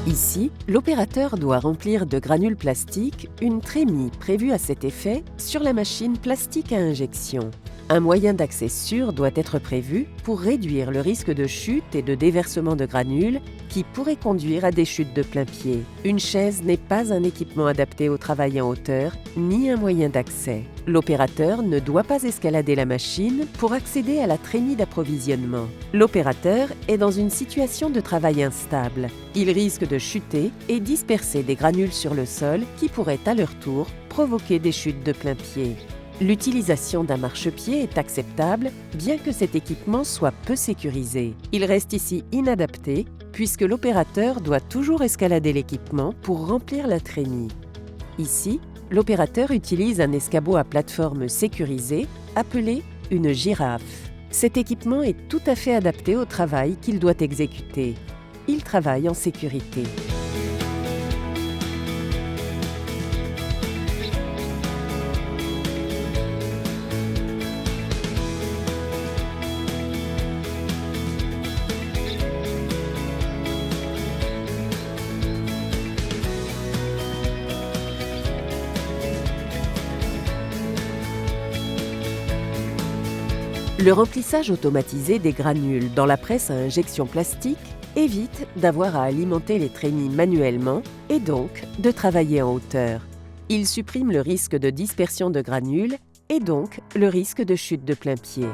Ici, l'opérateur doit remplir de granules plastiques une trémie prévue à cet effet sur la machine plastique à injection. Un moyen d'accès sûr doit être prévu pour réduire le risque de chute et de déversement de granules qui pourraient conduire à des chutes de plein pied. Une chaise n'est pas un équipement adapté au travail en hauteur, ni un moyen d'accès. L'opérateur ne doit pas escalader la machine pour accéder à la trémie d'approvisionnement. L'opérateur est dans une situation de travail instable. Il risque de chuter et disperser des granules sur le sol qui pourraient à leur tour provoquer des chutes de plein pied. L'utilisation d'un marchepied est acceptable, bien que cet équipement soit peu sécurisé. Il reste ici inadapté, puisque l'opérateur doit toujours escalader l'équipement pour remplir la trémie. Ici, l'opérateur utilise un escabeau à plateforme sécurisé, appelé une girafe. Cet équipement est tout à fait adapté au travail qu'il doit exécuter. Il travaille en sécurité. Le remplissage automatisé des granules dans la presse à injection plastique évite d'avoir à alimenter les trémies manuellement et donc de travailler en hauteur. Il supprime le risque de dispersion de granules et donc le risque de chute de plein pied.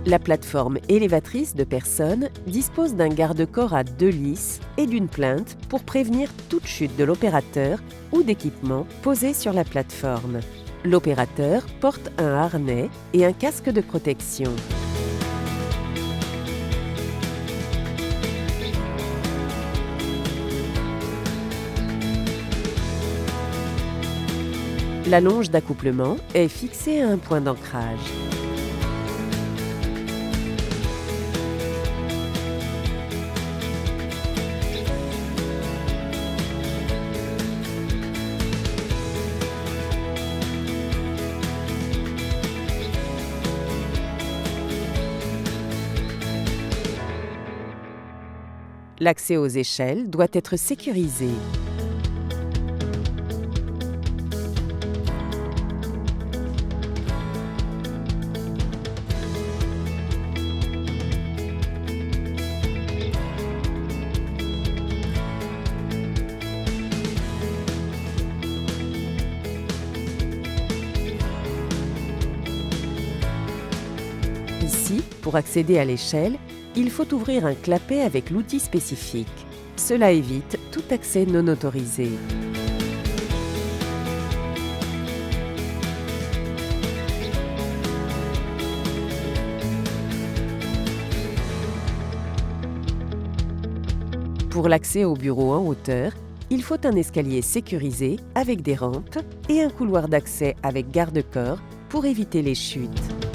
La plateforme élévatrice de personnes dispose d'un garde-corps à 2 lisses et d'une plainte pour prévenir toute chute de l'opérateur ou d'équipement posé sur la plateforme. L'opérateur porte un harnais et un casque de protection. La longe d'accouplement est fixée à un point d'ancrage. L'accès aux échelles doit être sécurisé. Ici, pour accéder à l'échelle, il faut ouvrir un clapet avec l'outil spécifique. Cela évite tout accès non autorisé. Pour l'accès au bureau en hauteur, il faut un escalier sécurisé avec des rampes et un couloir d'accès avec garde-corps pour éviter les chutes.